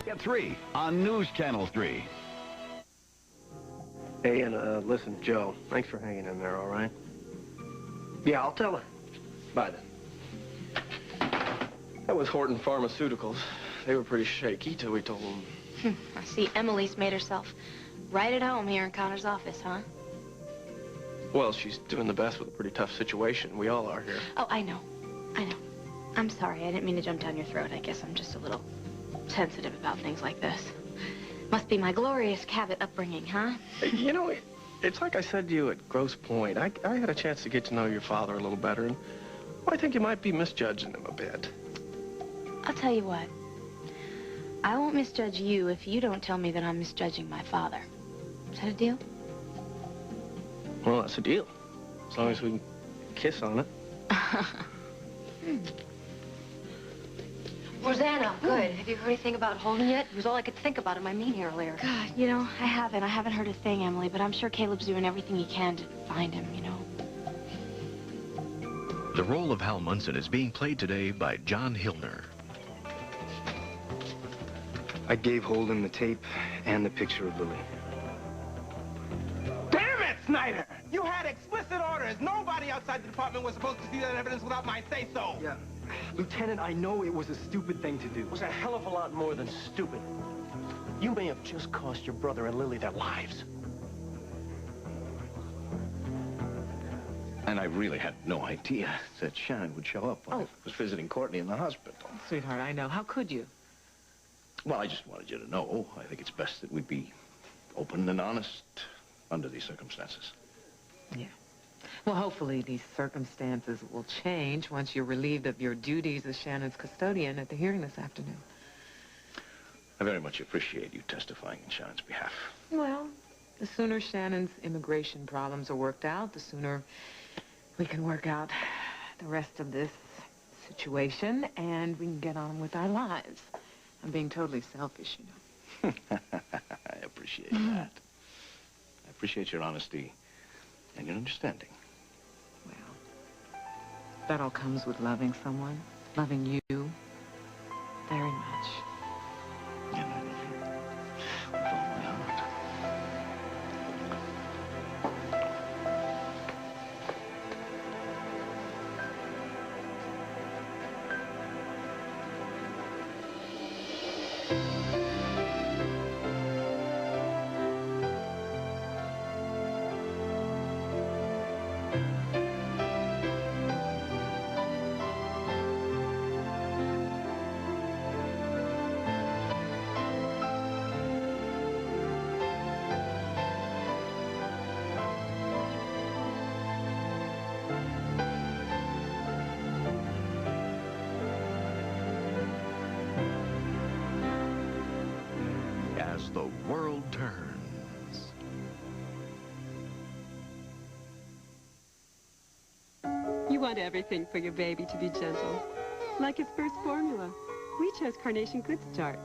At 3 on News Channel 3. Hey, and listen, Joe, thanks for hanging in there, all right? Yeah, I'll tell her. Bye, then. That was Horton Pharmaceuticals. They were pretty shaky till we told them. I see Emily's made herself right at home here in Connor's office, huh? Well, she's doing the best with a pretty tough situation. We all are here. Oh, I know. I know. I'm sorry. I didn't mean to jump down your throat. I guess I'm just a little sensitive about things like this. Must be my glorious Cabot upbringing, huh? You know, it's like I said to you at Grosse Pointe. I had a chance to get to know your father a little better, and well, I think you might be misjudging him a bit. I'll tell you what. I won't misjudge you if you don't tell me that I'm misjudging my father. Is that a deal? Well, that's a deal. As long as we can kiss on it. Rosanna, good. Have you heard anything about Holden yet? It was all I could think about in my meeting earlier. God, you know, I haven't heard a thing, Emily, but I'm sure Caleb's doing everything he can to find him, you know. The role of Hal Munson is being played today by John Hillner. I gave Holden the tape and the picture of Lily. Damn it, Snyder! You had explicit orders. Nobody outside the department was supposed to see that evidence without my say-so. Yeah. Lieutenant, I know it was a stupid thing to do. It was a hell of a lot more than stupid. You may have just cost your brother and Lily their lives. And I really had no idea that Shannon would show up when I was visiting Courtney in the hospital. Sweetheart, I know. How could you? Well, I just wanted you to know. I think it's best that we be open and honest under these circumstances. Yeah. Well, hopefully these circumstances will change once you're relieved of your duties as Shannon's custodian at the hearing this afternoon. I very much appreciate you testifying in Shannon's behalf. Well, the sooner Shannon's immigration problems are worked out, the sooner we can work out the rest of this situation, and we can get on with our lives. I'm being totally selfish, you know. I appreciate that. I appreciate your honesty and your understanding. Well, that all comes with loving someone, loving you very much. And I love you with all my heart. As the world turns. You want everything for your baby to be gentle. Like its first formula. We chose Carnation Good Start.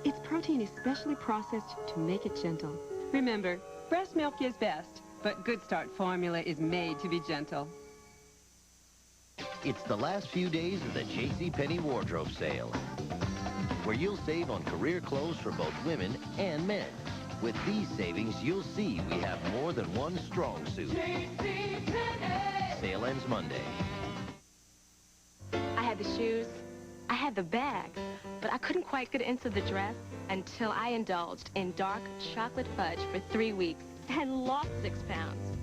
Its protein is specially processed to make it gentle. Remember, breast milk is best, but Good Start formula is made to be gentle. It's the last few days of the JCPenney wardrobe sale, where you'll save on career clothes for both women and men. With these savings, you'll see we have more than one strong suit. Sale ends Monday. I had the shoes, I had the bag, but I couldn't quite get into the dress until I indulged in dark chocolate fudge for 3 weeks and lost 6 pounds.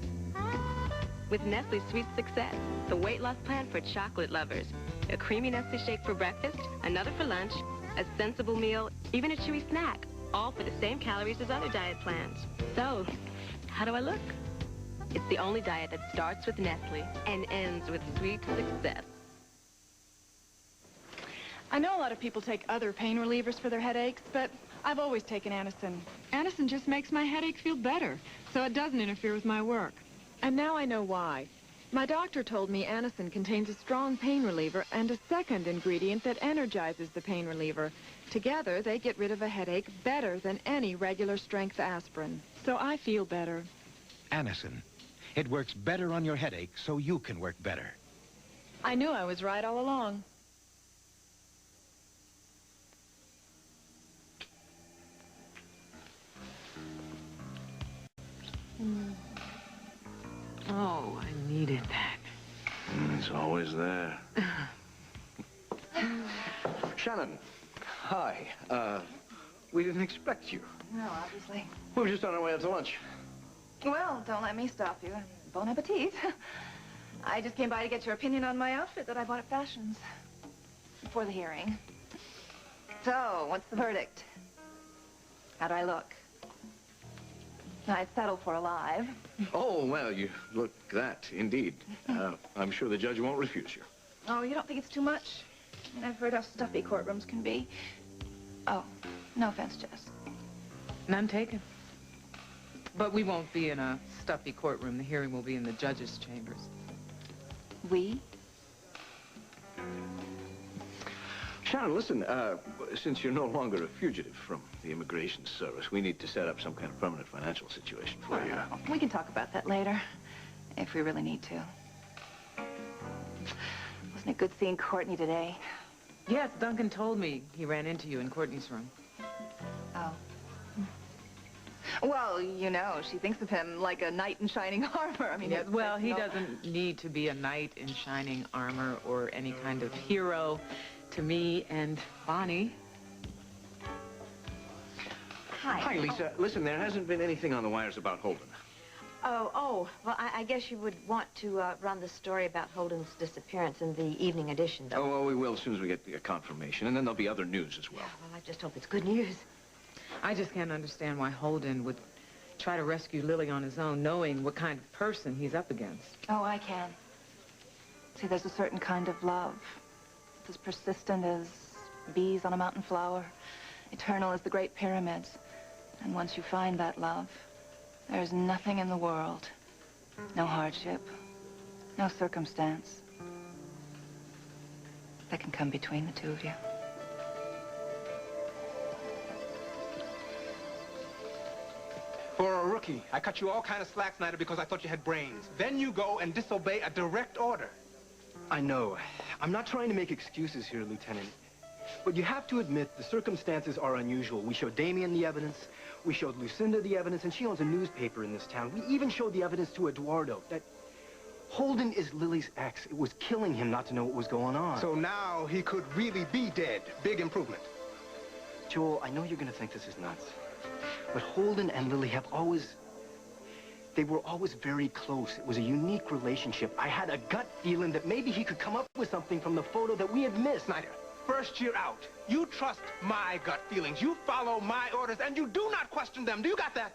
With Nestle's Sweet Success, the weight loss plan for chocolate lovers. A creamy Nestle shake for breakfast, another for lunch, a sensible meal, even a chewy snack, all for the same calories as other diet plans. So, how do I look? It's the only diet that starts with Nestle and ends with sweet success. I know a lot of people take other pain relievers for their headaches, but I've always taken Anacin. Anacin just makes my headache feel better, so it doesn't interfere with my work. And now I know why. My doctor told me Anacin contains a strong pain reliever and a second ingredient that energizes the pain reliever. Together, they get rid of a headache better than any regular strength aspirin. So I feel better. Anacin. It works better on your headache, so you can work better. I knew I was right all along. Oh, I needed that. It's always there. Shannon, hi. We didn't expect you. No, obviously. We were just on our way out to lunch. Well, don't let me stop you. Bon appetit. I just came by to get your opinion on my outfit that I bought at Fashions. For the hearing. So, what's the verdict? How do I look? I'd settle for alive. Oh, well, you look that, indeed. I'm sure the judge won't refuse you. Oh, you don't think it's too much? I mean, I've heard how stuffy courtrooms can be. Oh, no offense, Jess. None taken. But we won't be in a stuffy courtroom. The hearing will be in the judge's chambers. We? Shannon, listen, since you're no longer a fugitive from the Immigration Service, we need to set up some kind of permanent financial situation for you. We can talk about that later, if we really need to. Wasn't it good seeing Courtney today? Yes, Duncan told me he ran into you in Courtney's room. Oh. Well, you know, she thinks of him like a knight in shining armor. I mean, yes, well, he doesn't need to be a knight in shining armor or any kind of hero to me and Bonnie. Hi. Hi, Lisa. Listen, there hasn't been anything on the wires about Holden. Oh, well, I guess you would want to run the story about Holden's disappearance in the evening edition, though. Oh, well, we will as soon as we get the confirmation, and then there'll be other news as well. Well, I just hope it's good news. I just can't understand why Holden would try to rescue Lily on his own, knowing what kind of person he's up against. Oh, I can. See, there's a certain kind of love. It's as persistent as bees on a mountain flower, eternal as the Great Pyramids. And once you find that love, there's nothing in the world, no hardship, no circumstance, that can come between the two of you. For a rookie, I cut you all kind of slack, Snyder, because I thought you had brains. Then you go and disobey a direct order. I know. I'm not trying to make excuses here, Lieutenant. But you have to admit the circumstances are unusual. We showed Damien the evidence. We showed Lucinda the evidence, and she owns a newspaper in this town. We even showed the evidence to Eduardo. That Holden is Lily's ex. It was killing him not to know what was going on. So now he could really be dead. Big improvement. Joel, I know you're going to think this is nuts. But Holden and Lily have always... They were always very close. It was a unique relationship. I had a gut feeling that maybe he could come up with something from the photo that we had missed. Snyder, first year out, you trust my gut feelings. You follow my orders, and you do not question them. Do you got that?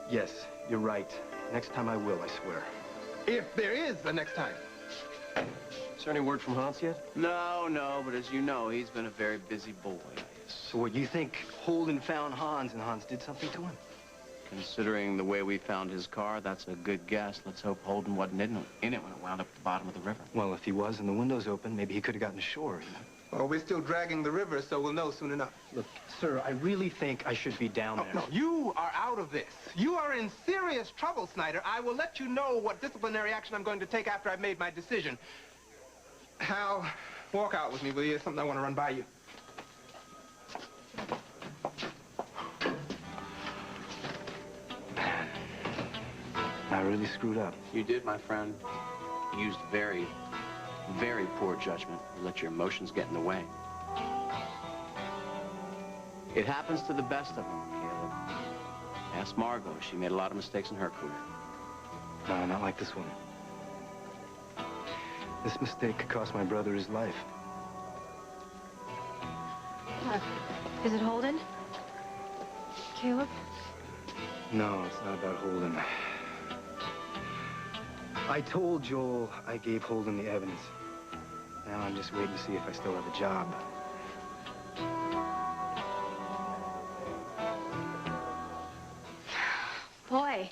Yes, you're right. Next time I will, I swear. If there is a next time. Is there any word from Hans yet? No, but as you know, he's been a very busy boy. So what, you think Holden found Hans and Hans did something to him? Considering the way we found his car, that's a good guess. Let's hope Holden wasn't in it when it wound up at the bottom of the river. Well, if he was and the window's open, maybe he could have gotten ashore, you know? Well, we're still dragging the river, so we'll know soon enough. Look, sir, I really think I should be down there. No, you are out of this. You are in serious trouble, Snyder. I will let you know what disciplinary action I'm going to take after I've made my decision. Hal, walk out with me, will you? There's something I want to run by you. I really screwed up. You did, my friend. You used very, very poor judgment. You let your emotions get in the way. It happens to the best of them, Caleb. Ask Margot. She made a lot of mistakes in her career. No, not like this one. This mistake could cost my brother his life. Is it Holden? Caleb? No, it's not about Holden. I told Joel I gave Holden the evidence. Now I'm just waiting to see if I still have a job. Boy,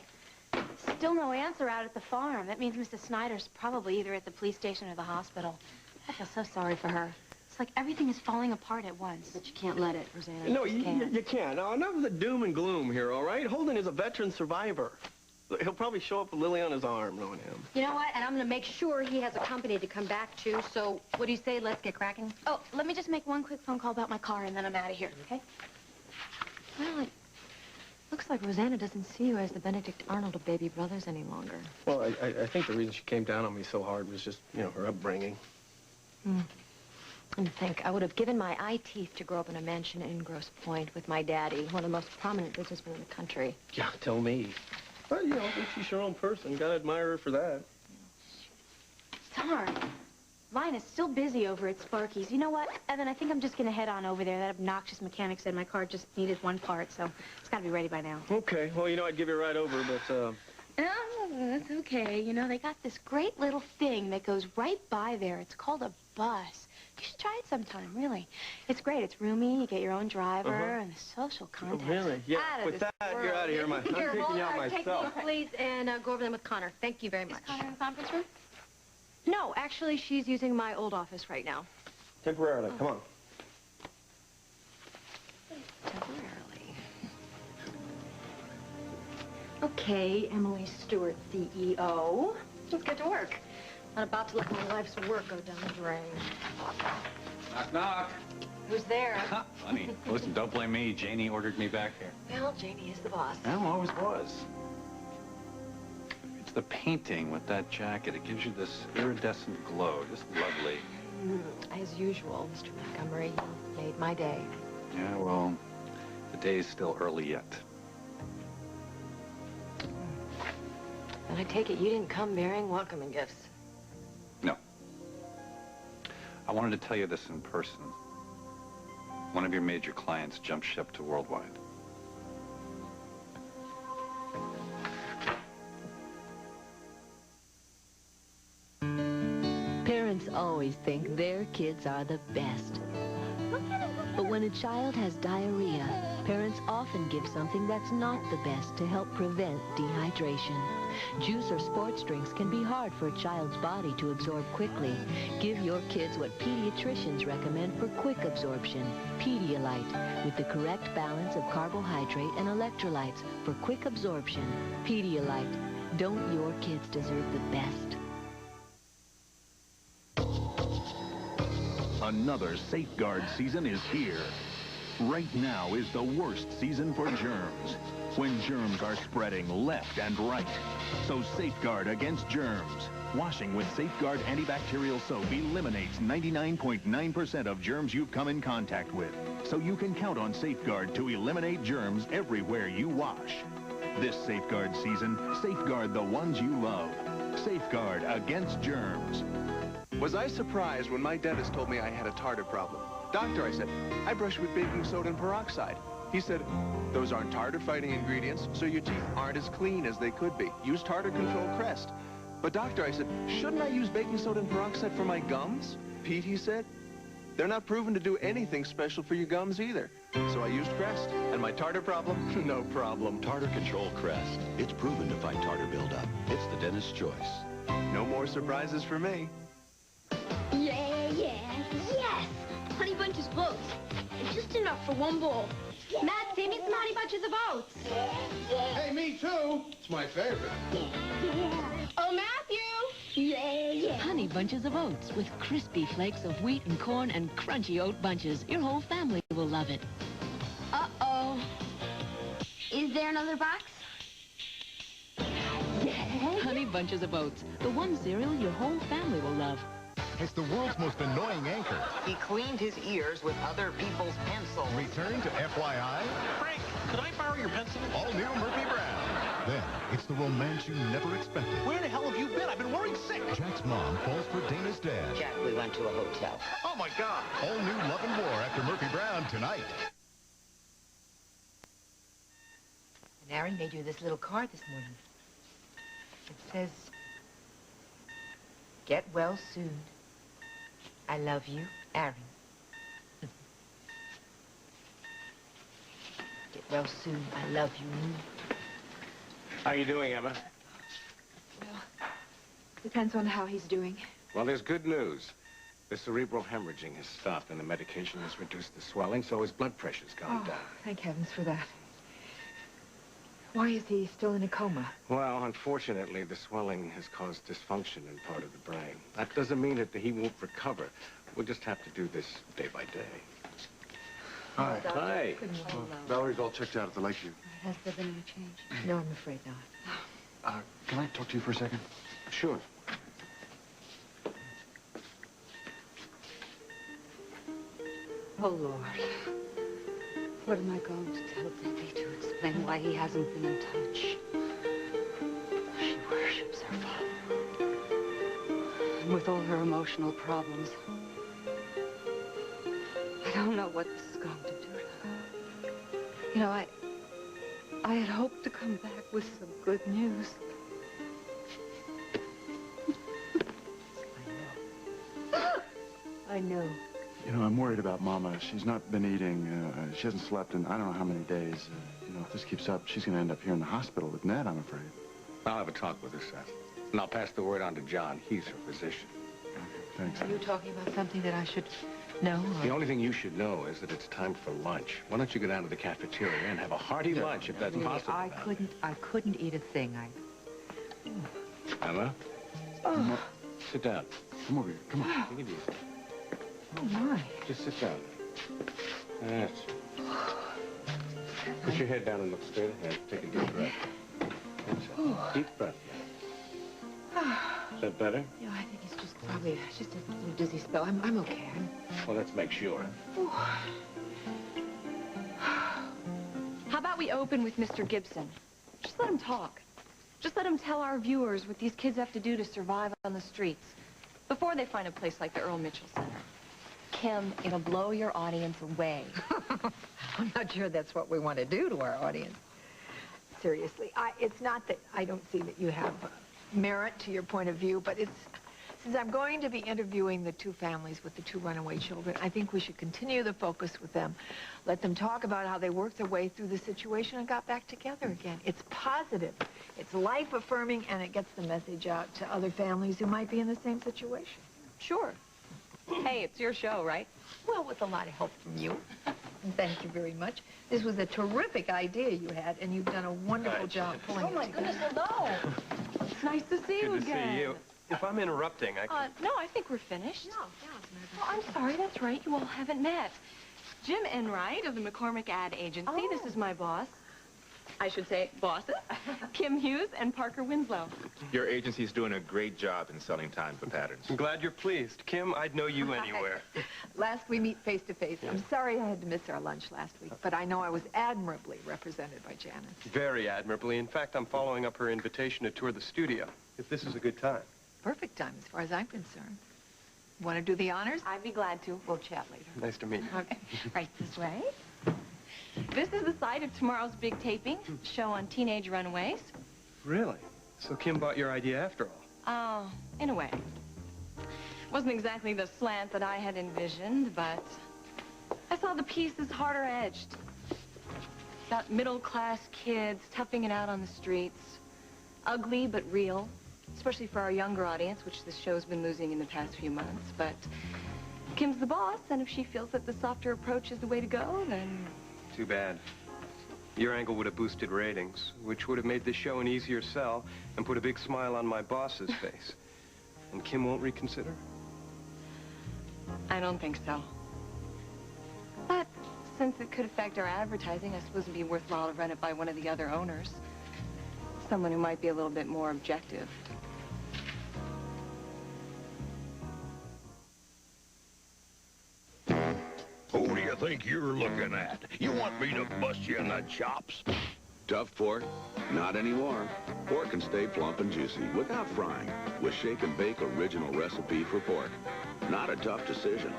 still no answer out at the farm. That means Mrs. Snyder's probably either at the police station or the hospital. I feel so sorry for her. It's like everything is falling apart at once. But you can't let it, Rosanna. No, you can't. Now, enough of the doom and gloom here, all right? Holden is a veteran survivor. He'll probably show up with Lily on his arm, knowing him. You know what? And I'm going to make sure he has a company to come back to. So what do you say? Let's get cracking? Oh, let me just make one quick phone call about my car, and then I'm out of here, okay? Well, Looks like Rosanna doesn't see you as the Benedict Arnold of baby brothers any longer. Well, I think the reason she came down on me so hard was just, you know, her upbringing. And think, I would have given my eye teeth to grow up in a mansion in Grosse Pointe with my daddy, one of the most prominent businessmen in the country. Yeah, tell me. But, you know, she's her own person. Gotta admire her for that. Darn. Line is still busy over at Sparky's. You know what, Evan? I think I'm just going to head on over there. That obnoxious mechanic said my car just needed one part, so it's got to be ready by now. Okay. Well, you know, I'd give you a ride over, but, Oh, that's okay. You know, they got this great little thing that goes right by there. It's called a bus. You should try it sometime, really. It's great. It's roomy. You get your own driver and the social context. Really? Yeah. Out With that, you're out of here. I'm taking you out myself. Take these, please, and go over them with Connor. Thank you very much. Is Connor in the conference room? No, actually, she's using my old office right now. Temporarily. Come on. Temporarily. Okay, Emily Stewart, CEO. Let's get to work. Not about to let my life's work go down the drain. Knock, knock. Who's there? Funny. Listen, don't blame me. Janie ordered me back here. Well, Janie is the boss. Well, always was. It's the painting with that jacket. It gives you this iridescent glow. Just lovely. As usual, Mr. Montgomery, you made my day. Yeah, well, the day is still early yet. And I take it you didn't come bearing welcoming gifts. No. I wanted to tell you this in person. One of your major clients jumped ship to Worldwide. Parents always think their kids are the best. But when a child has diarrhea, parents often give something that's not the best to help prevent dehydration. Juice or sports drinks can be hard for a child's body to absorb quickly. Give your kids what pediatricians recommend for quick absorption, Pedialyte, with the correct balance of carbohydrate and electrolytes for quick absorption. Pedialyte. Don't your kids deserve the best? Another Safeguard season is here. Right now is the worst season for germs, when germs are spreading left and right. So safeguard against germs. Washing with Safeguard antibacterial soap eliminates 99.9% of germs you've come in contact with. So you can count on Safeguard to eliminate germs everywhere you wash. This Safeguard season, safeguard the ones you love. Safeguard against germs. Was I surprised when my dentist told me I had a tartar problem? Doctor, I said, I brush with baking soda and peroxide. He said, those aren't tartar-fighting ingredients, so your teeth aren't as clean as they could be. Use Tartar Control Crest. But doctor, I said, shouldn't I use baking soda and peroxide for my gums? Pete, he said, they're not proven to do anything special for your gums either. So I used Crest. And my tartar problem? No problem. Tartar Control Crest. It's proven to fight tartar buildup. It's the dentist's choice. No more surprises for me. Yeah, yes! Honey Bunches of Oats. Just enough for one bowl. Matt, save me some Honey Bunches of Oats. Hey, me too. It's my favorite. Oh, Matthew! Yeah. Honey Bunches of Oats with crispy flakes of wheat and corn and crunchy oat bunches. Your whole family will love it. Uh-oh. Is there another box? Honey Bunches of Oats, the one cereal your whole family will love. It's the world's most annoying anchor. He cleaned his ears with other people's pencils. Return to FYI. Frank, could I borrow your pencil? All new Murphy Brown. Then, it's the romance you never expected. Where the hell have you been? I've been worried sick. Jack's mom falls for Dana's dad. Jack, we went to a hotel. Oh, my God. All new Love and War after Murphy Brown tonight. And Aaron made you this little card this morning. It says, get well soon. I love you, Aaron. Get well soon. I love you. How you doing, Emma? Well, depends on how he's doing. Well, there's good news. The cerebral hemorrhaging has stopped, and the medication has reduced the swelling, so his blood pressure's gone down. Thank heavens for that. Why is he still in a coma? Well, unfortunately, the swelling has caused dysfunction in part of the brain. That doesn't mean that he won't recover. We'll just have to do this day by day. Hi. Hi. Valerie's all checked out at the Lakeview. Has there been any change? No, I'm afraid not. Can I talk to you for a second? Sure. Oh, Lord. What am I going to tell Debbie to explain why he hasn't been in touch? She worships her father. And with all her emotional problems, I don't know what this is going to do to her. You know, I had hoped to come back with some good news. I know. You know, I'm worried about Mama. She's not been eating. She hasn't slept in I don't know how many days. You know, if this keeps up, she's going to end up here in the hospital with Ned, I'm afraid. I'll have a talk with her, Seth. And I'll pass the word on to John. He's her physician. Thanks. Are you talking about something that I should know? The only thing you should know is that it's time for lunch. Why don't you go down to the cafeteria and have a hearty lunch if that's Really, possible? I couldn't eat a thing. Emma? Oh. Sit down. Come over here. Come on. Take it easy. Oh, my. Just sit down. That's it. Put your head down and look straight ahead. Take a deep breath. That's it. Deep breath. Is that better? Yeah, I think it's just probably just a little dizzy spell. I'm okay. Well, let's make sure. How about we open with Mr. Gibson? Just let him talk. Just let him tell our viewers what these kids have to do to survive on the streets before they find a place like the Earl Mitchell Center. Kim, it'll blow your audience away. I'm not sure that's what we want to do to our audience. Seriously, it's not that I don't see that you have merit to your point of view, but since I'm going to be interviewing the two families with the two runaway children, I think we should continue the focus with them. Let them talk about how they worked their way through the situation and got back together again. It's positive, it's life-affirming, and it gets the message out to other families who might be in the same situation. Sure. Hey, it's your show, right? Well, with a lot of help from you. Thank you very much. This was a terrific idea you had, and you've done a wonderful job pulling it together. Oh, my goodness, hello. It's nice to see you again. See you. If I'm interrupting, No, I think we're finished. No, oh, I'm sorry, that's right. You all haven't met. Jim Enright of the McCormick Ad Agency. Oh. This is my boss. I should say bosses. Kim Hughes and Parker Winslow. Your agency's doing a great job in selling time for patterns. I'm glad you're pleased. Kim, I'd know you anywhere. Last we meet face to face. I'm sorry I had to miss our lunch last week, but I know I was admirably represented by Janice. Very admirably. In fact, I'm following up her invitation to tour the studio, if this is a good time. Perfect time, as far as I'm concerned. Want to do the honors? I'd be glad to. We'll chat later. Nice to meet you. Okay. Right this way. This is the site of tomorrow's big taping, show on teenage runaways. Really? So Kim bought your idea after all? Oh, in a way. Wasn't exactly the slant that I had envisioned, but I saw the piece as harder edged. About middle-class kids toughing it out on the streets. Ugly but real, especially for our younger audience, which this show's been losing in the past few months. But Kim's the boss, and if she feels that the softer approach is the way to go, then... Too bad. Your angle would have boosted ratings, which would have made this show an easier sell and put a big smile on my boss's face. And Kim won't reconsider? I don't think so. But since it could affect our advertising, I suppose it'd be worthwhile to run it by one of the other owners. Someone who might be a little bit more objective. Who do you think you're looking at? You want me to bust you in the chops? Tough pork? Not anymore. Pork can stay plump and juicy without frying with Shake and Bake original recipe for pork. Not a tough decision.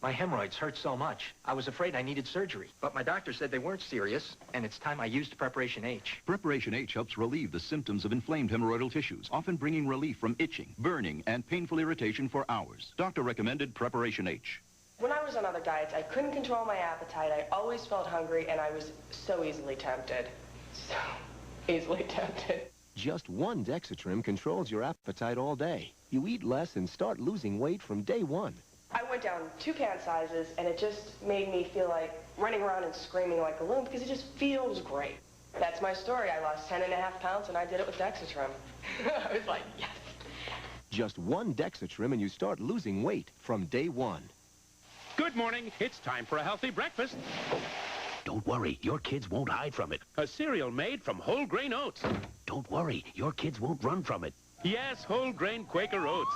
My hemorrhoids hurt so much, I was afraid I needed surgery. But my doctor said they weren't serious, and it's time I used Preparation H. Preparation H helps relieve the symptoms of inflamed hemorrhoidal tissues, often bringing relief from itching, burning, and painful irritation for hours. Doctor recommended Preparation H. When I was on other diets, I couldn't control my appetite. I always felt hungry, and I was so easily tempted. So easily tempted. Just one Dexatrim controls your appetite all day. You eat less and start losing weight from day one. I went down 2 pant sizes, and it just made me feel like running around and screaming like a loon because it just feels great. That's my story. I lost 10.5 pounds, and I did it with Dexatrim. I was like, yes. Just one Dexatrim and you start losing weight from day one. Good morning. It's time for a healthy breakfast. Don't worry, your kids won't hide from it. A cereal made from whole grain oats. Don't worry, your kids won't run from it. Yes, whole grain Quaker oats.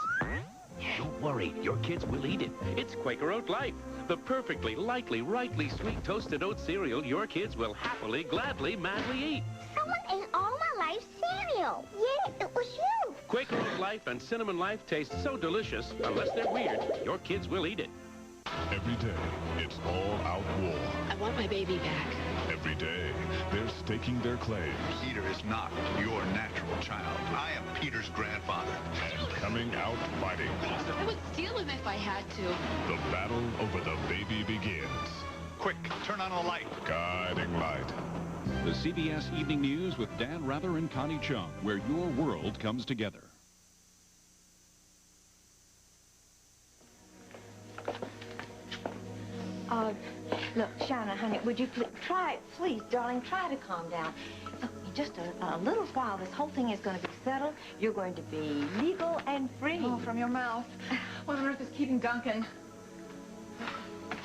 Don't worry, your kids will eat it. It's Quaker Oat Life, the perfectly, lightly, rightly sweet toasted oat cereal your kids will happily, gladly, madly eat. Someone ate all my life's cereal. Yeah, it was you. Quaker Oat Life and Cinnamon Life taste so delicious, unless they're weird, your kids will eat it. Every day, it's all-out war. I want my baby back. Every day, they're staking their claims. Peter is not your natural child. I am Peter's grandfather. And coming out fighting. I would steal him if I had to. The battle over the baby begins. Quick, turn on a light. Guiding light. The CBS Evening News with Dan Rather and Connie Chung, where your world comes together. Look, Shauna, honey, would you please, darling, try to calm down. Look, in just a little while, this whole thing is going to be settled. You're going to be legal and free. Oh, from your mouth. What on earth is keeping Duncan?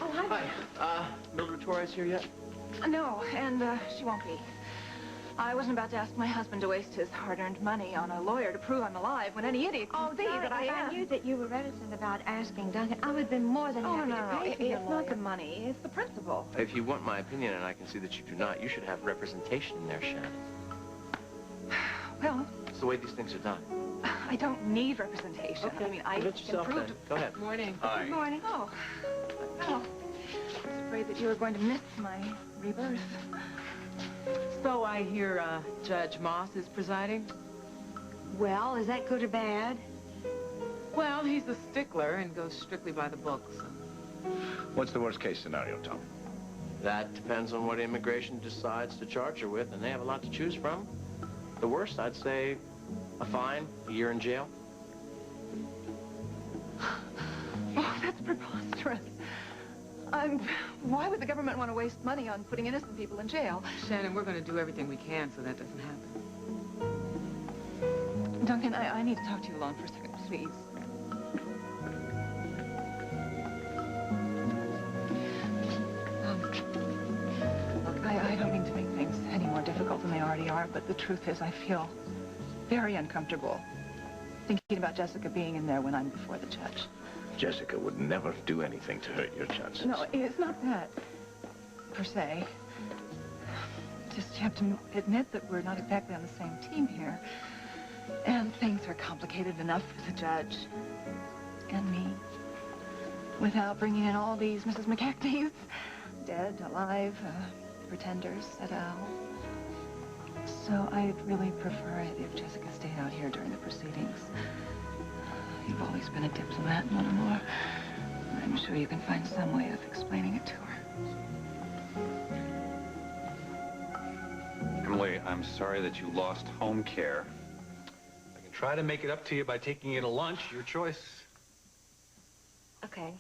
Oh, hi. Hi. Mildred Torres here yet? No, and she won't be. I wasn't about to ask my husband to waste his hard-earned money on a lawyer to prove I'm alive when any idiot can see that I am. If I knew that you were reticent about asking Duncan, I would have been more than happy to pay for your It's not the money. It's the principle. If you want my opinion, and I can see that you do not, you should have representation in there, Shannon. Well, It's the way these things are done. I don't need representation. Okay, I mean, I convince can yourself prove... then. Go ahead. Morning. Hi. Good morning. Oh, well, I was afraid that you were going to miss my rebirth. So I hear Judge Moss is presiding? Well, is that good or bad? Well, he's a stickler and goes strictly by the books. What's the worst case scenario, Tom? That depends on what immigration decides to charge her with, and they have a lot to choose from. The worst, I'd say, a fine, a year in jail. Oh, that's preposterous. Why would the government want to waste money on putting innocent people in jail? Shannon, we're going to do everything we can so that doesn't happen. Duncan, I need to talk to you alone for a second, please. Look, I don't mean to make things any more difficult than they already are, but the truth is I feel very uncomfortable thinking about Jessica being in there when I'm before the judge. Jessica would never do anything to hurt your chances. No, it's not that, per se. Just you have to admit that we're not exactly on the same team here. And things are complicated enough for the judge and me without bringing in all these Mrs. McCackneys. Dead, alive, pretenders, et al. So I'd really prefer it if Jessica stayed out here during the proceedings. You've always been a diplomat, Monomore. I'm sure you can find some way of explaining it to her. Emily, I'm sorry that you lost home care. I can try to make it up to you by taking you to lunch. Your choice. Okay.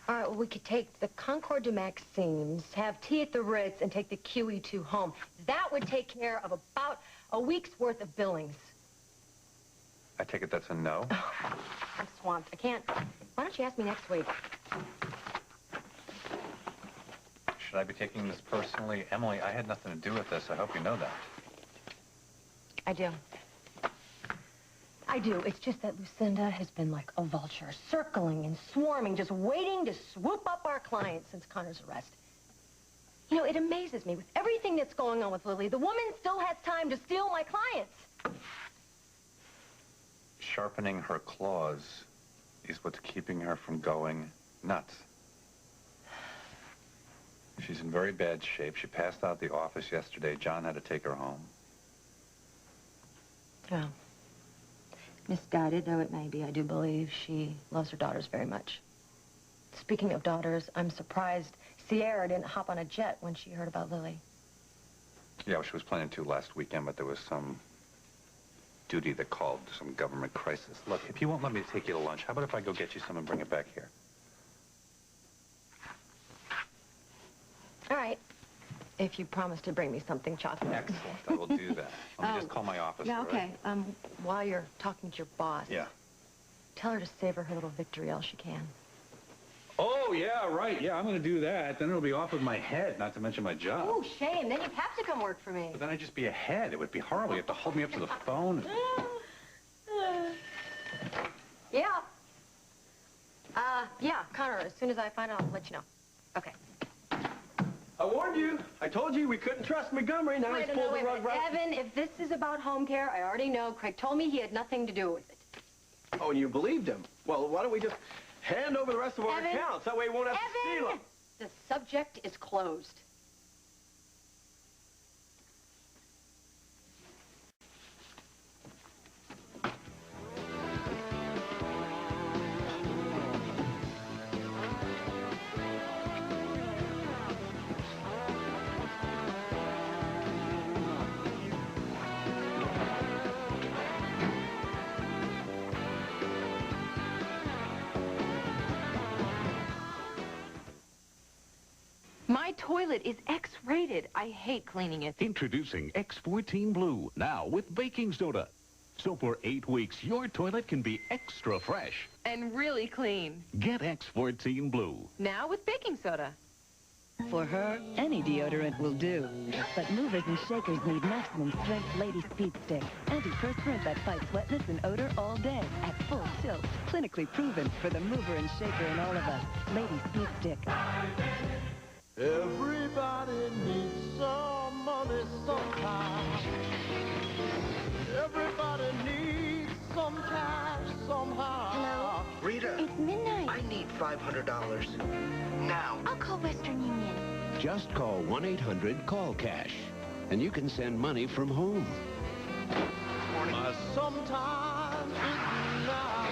All right, well, we could take the Concord to Maxine's, have tea at the Ritz, and take the QE2 home. That would take care of about a week's worth of billings. I take it that's a no? Oh, I'm swamped. I can't. Why don't you ask me next week? Should I be taking this personally? Emily, I had nothing to do with this. I hope you know that. I do. I do. It's just that Lucinda has been like a vulture, circling and swarming, just waiting to swoop up our client since Connor's arrest. You know, it amazes me. With everything that's going on with Lily, the woman still has time to steal my clients. Sharpening her claws is what's keeping her from going nuts. She's in very bad shape. She passed out at the office yesterday. John had to take her home. Well, misguided though it may be, I do believe she loves her daughters very much. Speaking of daughters, I'm surprised Sierra didn't hop on a jet when she heard about Lily. Yeah, well, she was planning to last weekend, but there was some duty that called, some government crisis. Look, if you won't let me take you to lunch, how about if I go get you some and bring it back here? All right. If you promise to bring me something chocolate. Excellent. I will do that. Let me just call my office. Yeah, all okay. right? While you're talking to your boss, Yeah. tell her to savor her little victory all she can. Oh, Oh, yeah, right. Yeah, I'm going to do that. Then it'll be off with my head, not to mention my job. Oh, shame. Then you'd have to come work for me. But then I'd just be a head. It would be horrible. You have to hold me up to the phone. Yeah. Yeah, Connor, as soon as I find out, I'll let you know. Okay. I warned you. I told you we couldn't trust Montgomery. Now he's pulled the rug right... Evan, if this is about home care, I already know. Craig told me he had nothing to do with it. Oh, and you believed him. Well, why don't we just hand over the rest of our Evan, accounts? That way we won't have to steal them. The subject is closed. My toilet is X-rated. I hate cleaning it. Introducing X14 Blue, now with baking soda. So for 8 weeks, your toilet can be extra fresh. And really clean. Get X14 Blue. Now with baking soda. For her, any deodorant will do. But movers and shakers need maximum strength Lady Speed Stick. Antiperspirant that fights wetness and odor all day at full tilt. Clinically proven for the mover and shaker in all of us. Lady Speed Stick. Everybody needs some money sometime. Everybody needs some cash somehow. Hello? Rita. It's midnight. I need $500. Now. I'll call Western Union. Just call 1-800-CALL-CASH, and you can send money from home. Sometimes it's now.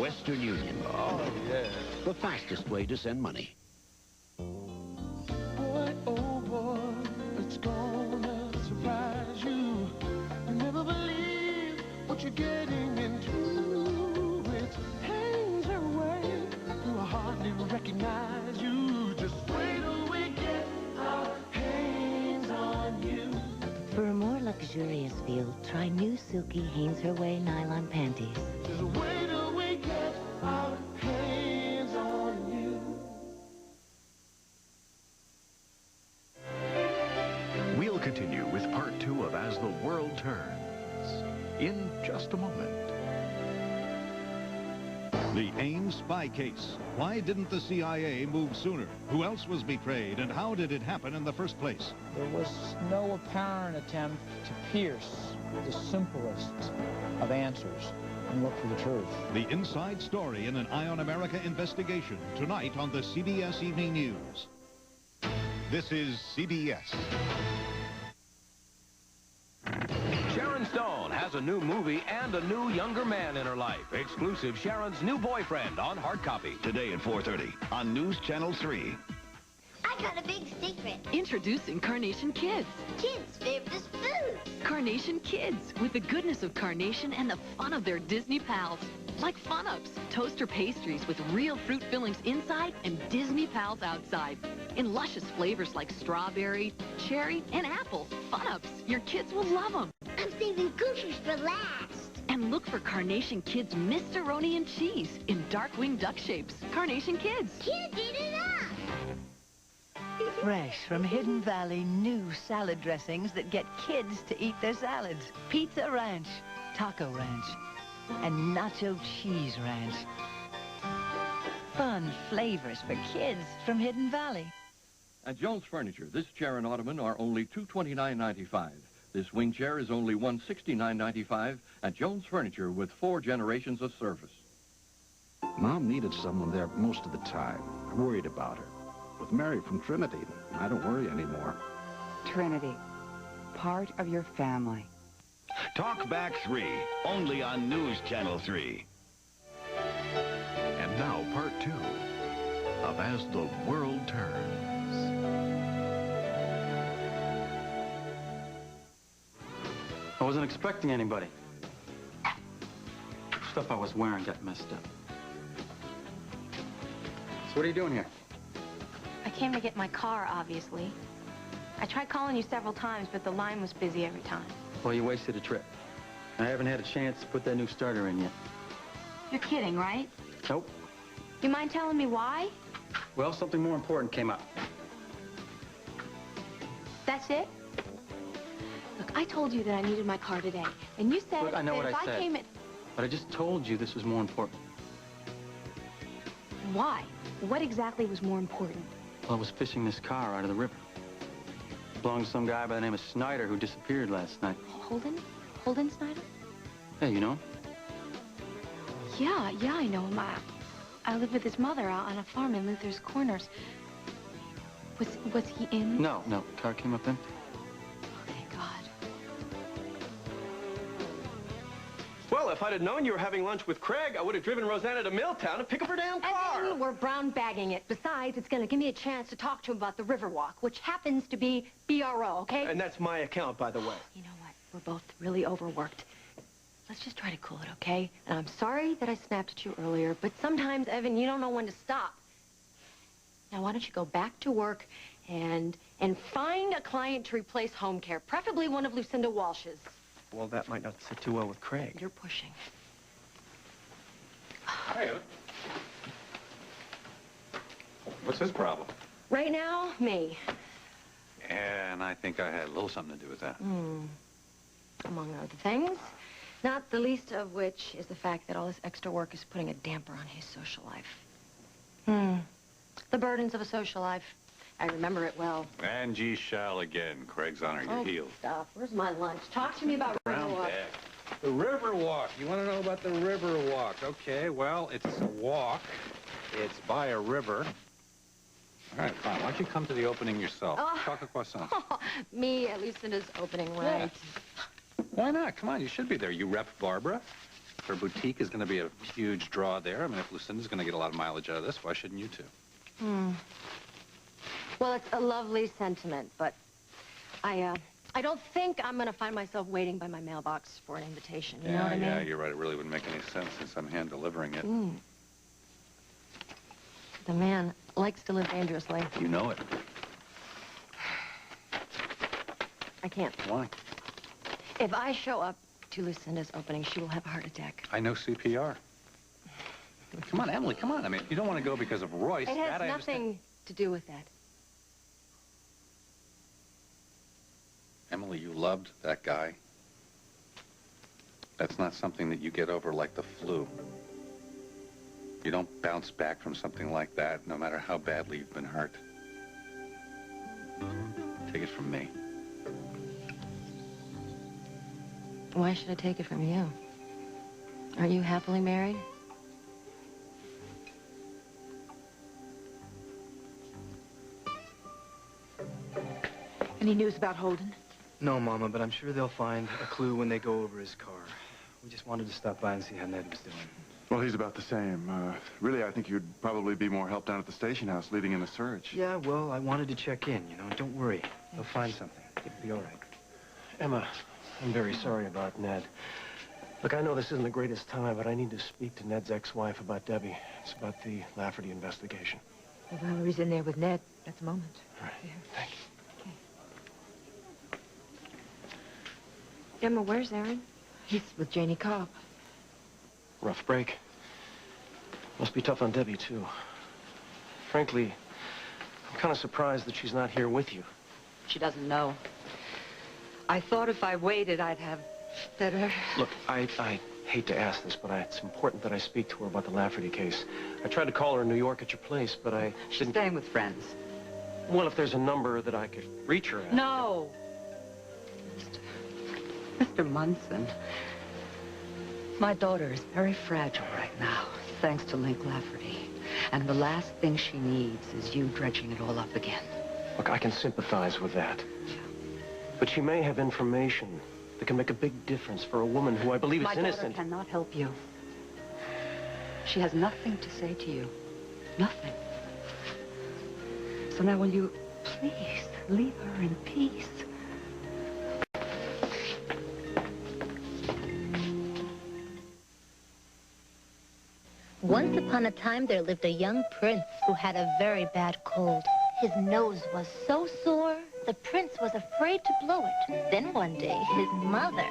Western Union. Oh, yeah. The fastest way to send money. Boy, oh boy, it's gonna surprise you. You never believe what you're getting into. It hangs away. You'll hardly recognize you. Just wait till we get our hands on you. For a more luxurious feel, try new silky Hanes Her Way nylon panties. Just wait till we get our hands on you. We'll continue with part 2 of As the World Turns in just a moment. The Ames spy case. Why didn't the CIA move sooner? Who else was betrayed, and how did it happen in the first place? There was no apparent attempt to pierce the simplest of answers and look for the truth. The inside story in an Eye on America investigation tonight on the CBS Evening News. This is CBS. Sharon Stone has a new movie and a new younger man in her life. Exclusive Sharon's new boyfriend on hard copy. Today at 4:30 on News Channel 3. I got a big secret. Introducing Carnation Kids. Kids' favorite is food. Carnation Kids, with the goodness of Carnation and the fun of their Disney pals. Like Fun Ups, toaster pastries with real fruit fillings inside and Disney pals outside. In luscious flavors like strawberry, cherry, and apple. Fun Ups, your kids will love them. I'm saving Goofies for last. And look for Carnation Kids Mister-Roni and cheese in Darkwing Duck shapes. Carnation Kids. Kids eat it up. Fresh from Hidden Valley, new salad dressings that get kids to eat their salads. Pizza Ranch, Taco Ranch, and Nacho Cheese Ranch. Fun flavors for kids from Hidden Valley. At Jones Furniture, this chair and ottoman are only $229.95. This wing chair is only $169.95 at Jones Furniture with 4 generations of service. Mom needed someone there most of the time. I worried about her. With Mary from Trinity, I don't worry anymore. Trinity, part of your family. Talk Back 3, only on News Channel 3. And now part 2 of As the World Turns. I wasn't expecting anybody. Stuff I was wearing got messed up. So what are you doing here? I came to get my car, obviously. I tried calling you several times, but the line was busy every time. Well, you wasted a trip. I haven't had a chance to put that new starter in yet. You're kidding, right? Nope. You mind telling me why? Well, something more important came up. That's it? Look, I told you that I needed my car today, and you said Look, I know that what if I I said. came in... But I just told you this was more important. Why? What exactly was more important? Well, I was fishing this car out of the river. It belonged to some guy by the name of Snyder who disappeared last night. Holden? Holden Snyder? Hey, you know him? Yeah, I know him. I live with his mother out on a farm in Luther's Corners. Was he in? No, car came up empty. Thank God. Well, if I'd have known you were having lunch with Craig, I would have driven Rosanna to Milltown to pick up her damn car. Evan, we're brown bagging it. Besides, it's going to give me a chance to talk to him about the Riverwalk, which happens to be BRO, okay? And that's my account, by the way. You know what? We're both really overworked. Let's just try to cool it, okay? And I'm sorry that I snapped at you earlier, but sometimes, Evan, you don't know when to stop. Now, why don't you go back to work and find a client to replace home care, preferably one of Lucinda Walsh's. Well, that might not sit too well with Craig. You're pushing. Hey, what's his problem? Right now, me. And I think I had a little something to do with that. Among other things. Not the least of which is the fact that all this extra work is putting a damper on his social life. The burdens of a social life. I remember it well. And ye shall again. Craig's honor your heels. Stop. Where's my lunch? Talk to me about Riverwalk. The Riverwalk. You want to know about the Riverwalk? Okay, well, it's a walk. It's by a river. All right, fine. Why don't you come to the opening yourself? Chocolate croissant. Me at Lucinda's opening, right? Yeah. Why not? Come on, you should be there. You rep Barbara. Her boutique is going to be a huge draw there. I mean, if Lucinda's going to get a lot of mileage out of this, why shouldn't you two? Well, it's a lovely sentiment, but I don't think I'm going to find myself waiting by my mailbox for an invitation. You know what I mean? Yeah, you're right. It really wouldn't make any sense since I'm hand-delivering it. The man likes to live dangerously. You know it. I can't. Why? If I show up to Lucinda's opening, she will have a heart attack. I know CPR. Come on, Emily, come on. I mean, you don't want to go because of Royce. It has nothing to do with that. Emily, you loved that guy. That's not something that you get over like the flu. You don't bounce back from something like that, no matter how badly you've been hurt. Take it from me. Why should I take it from you? Aren't you happily married? Any news about Holden? No, Mama, but I'm sure they'll find a clue when they go over his car. We just wanted to stop by and see how Ned was doing. Well, he's about the same. Really, I think you'd probably be more help down at the station house leading in the search. Yeah, well, I wanted to check in, you know. Don't worry. They'll find something. It'll be all right. Emma, I'm very sorry about Ned. Look, I know this isn't the greatest time, but I need to speak to Ned's ex-wife about Debbie. It's about the Lafferty investigation. Well, Valerie's in there with Ned at the moment. Right. Yeah. Thank you. Emma, where's Aaron? He's with Janie Cobb. Rough break. Must be tough on Debbie, too. Frankly, I'm kind of surprised that she's not here with you. She doesn't know. I thought if I waited, I'd have better... Look, I hate to ask this, but it's important that I speak to her about the Lafferty case. I tried to call her in New York at your place, but I She's staying with friends. Well, if there's a number that I could reach her at. No. Mr. Munson, my daughter is very fragile right now, thanks to Link Lafferty. And the last thing she needs is you dredging it all up again. Look, I can sympathize with that. But she may have information that can make a big difference for a woman who I believe is innocent. My daughter cannot help you. She has nothing to say to you. Nothing. So now will you please leave her in peace? Once upon a time, there lived a young prince who had a very bad cold. His nose was so sore, the prince was afraid to blow it. Then one day, his mother,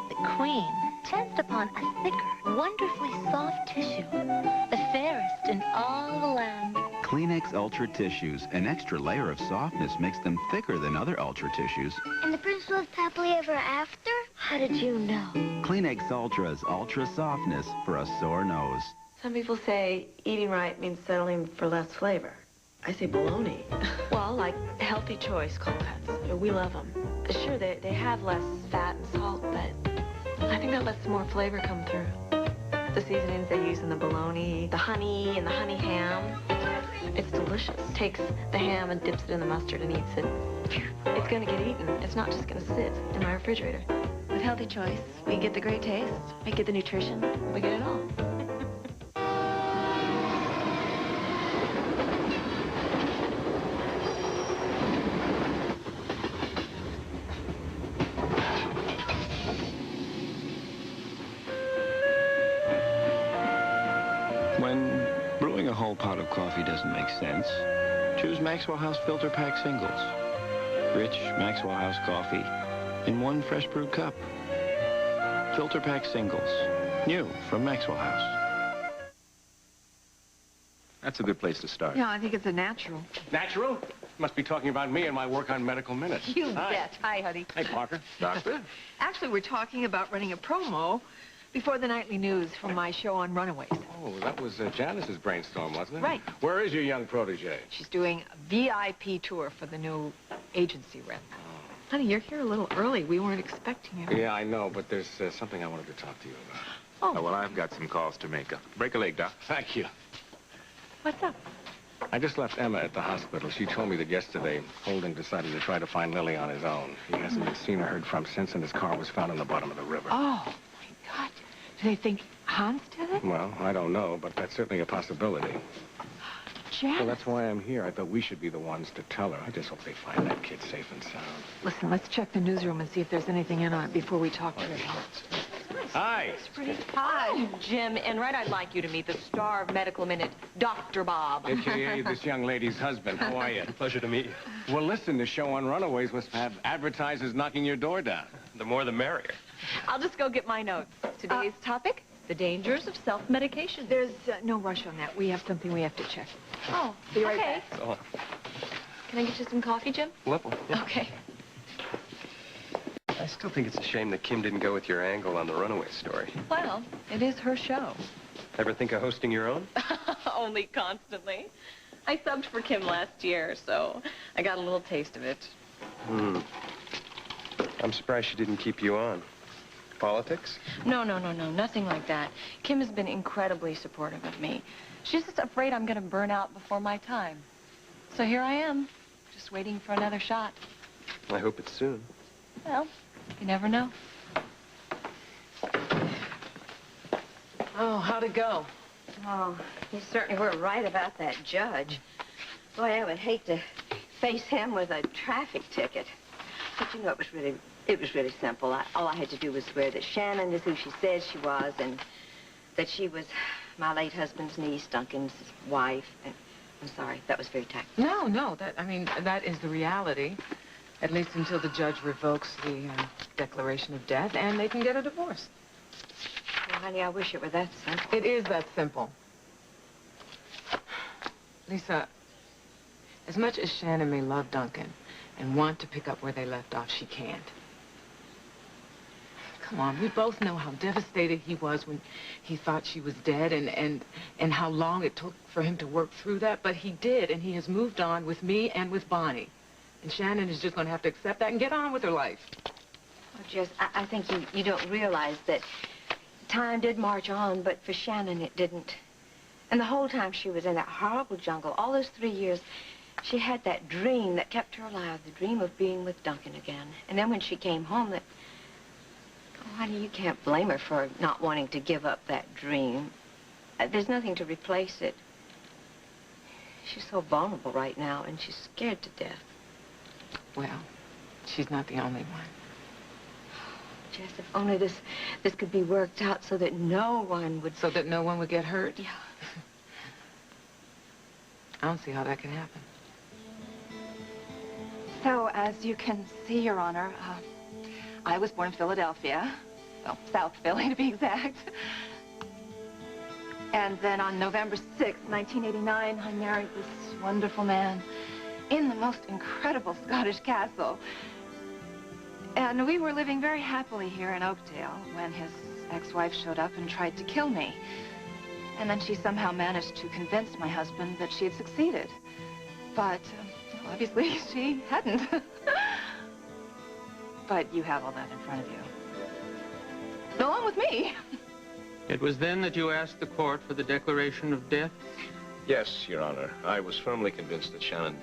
the queen, tensed upon a thicker, wonderfully soft tissue, the fairest in all the land. Kleenex Ultra Tissues. An extra layer of softness makes them thicker than other Ultra tissues. And the prince lived happily ever after? How did you know? Kleenex Ultra's Ultra Softness for a sore nose. Some people say eating right means settling for less flavor. I say baloney. Well, like healthy choice cold cuts. We love them. Sure, they have less fat and salt, but I think that lets more flavor come through. The seasonings they use in the bologna, the honey and the honey ham, it's delicious. Takes the ham and dips it in the mustard and eats it. It's gonna get eaten. It's not just gonna sit in my refrigerator. With healthy choice, we get the great taste, we get the nutrition, we get it all. When brewing a whole pot of coffee doesn't make sense, choose Maxwell House Filter Pack Singles. Rich Maxwell House coffee in one fresh brewed cup. Filter Pack Singles. New from Maxwell House. That's a good place to start. Yeah, I think it's a natural. Natural? Must be talking about me and my work on medical minutes. You Hi. bet. Hi, honey. Hey, Parker. Doctor. Actually, we're talking about running a promo before the nightly news for my show on Runaways. Oh, that was Janice's brainstorm, wasn't it? Right. Where is your young protege? She's doing a VIP tour for the new agency rep. Honey, you're here a little early. We weren't expecting you. Yeah, I know, but there's something I wanted to talk to you about. Oh. Well, I've got some calls to make. Break a leg, Doc. Thank you. What's up? I just left Emma at the hospital. She told me that yesterday Holden decided to try to find Lily on his own. He hasn't been seen or heard from since, and his car was found in the bottom of the river. Oh, my God. Do they think Hans did it? Well, I don't know, but that's certainly a possibility. Janet. Well, that's why I'm here. I thought we should be the ones to tell her. I just hope they find that kid safe and sound. Listen, let's check the newsroom and see if there's anything in on it before we talk to her. Hi. Hi, Jim. And right, I'd like you to meet the star of Medical Minute, Dr. Bob. AKA this young lady's husband. How are you? Pleasure to meet you. Well, listen, the show on Runaways must have advertisers knocking your door down. The more the merrier. I'll just go get my notes. Today's topic, the dangers of self-medication. There's no rush on that. We have something we have to check. Oh, Be right okay. back. So, Can I get you some coffee, Jim? Flipple. Yeah. Okay. I still think it's a shame that Kim didn't go with your angle on the Runaway story. Well, it is her show. Ever think of hosting your own? Only constantly. I subbed for Kim last year, so I got a little taste of it. I'm surprised she didn't keep you on. Politics? No, nothing like that. Kim has been incredibly supportive of me. She's just afraid I'm going to burn out before my time. So here I am, just waiting for another shot. I hope it's soon. Well, you never know. Oh, how'd it go? Oh, you certainly were right about that judge. Boy, I would hate to face him with a traffic ticket. But you know, it was really simple. All I had to do was swear that Shannon is who she says she was, and that she was my late husband's niece, Duncan's wife. And I'm sorry, that was very tactful. No, that is the reality. At least until the judge revokes the declaration of death, and they can get a divorce. Well, honey, I wish it were that simple. It is that simple. Lisa, as much as Shannon may love Duncan and want to pick up where they left off, she can't. Come on, we both know how devastated he was when he thought she was dead and how long it took for him to work through that, but he did, and he has moved on with me and with Bonnie. And Shannon is just going to have to accept that and get on with her life. Well, Jess, I think you don't realize that time did march on, but for Shannon it didn't. And the whole time she was in that horrible jungle, all those 3 years, she had that dream that kept her alive, the dream of being with Duncan again. And then when she came home, oh, honey, you can't blame her for not wanting to give up that dream. There's nothing to replace it. She's so vulnerable right now, and she's scared to death. Well, she's not the only one. Jess, if only this could be worked out so that no one would... So that no one would get hurt? Yeah. I don't see how that can happen. So, as you can see, Your Honor, I was born in Philadelphia, well, South Philly to be exact. And then on November 6th, 1989, I married this wonderful man in the most incredible Scottish castle. And we were living very happily here in Oakdale when his ex-wife showed up and tried to kill me. And then she somehow managed to convince my husband that she had succeeded. But obviously she hadn't. But you have all that in front of you. Go on with me. It was then that you asked the court for the declaration of death? Yes, Your Honor. I was firmly convinced that Shannon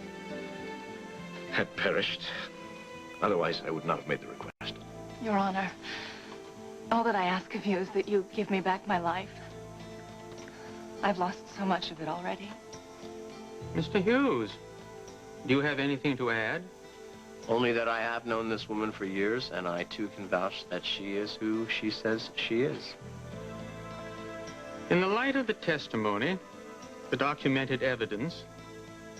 had perished. Otherwise, I would not have made the request. Your Honor, all that I ask of you is that you give me back my life. I've lost so much of it already. Mr. Hughes, do you have anything to add? Only that I have known this woman for years, and I, too, can vouch that she is who she says she is. In the light of the testimony, the documented evidence,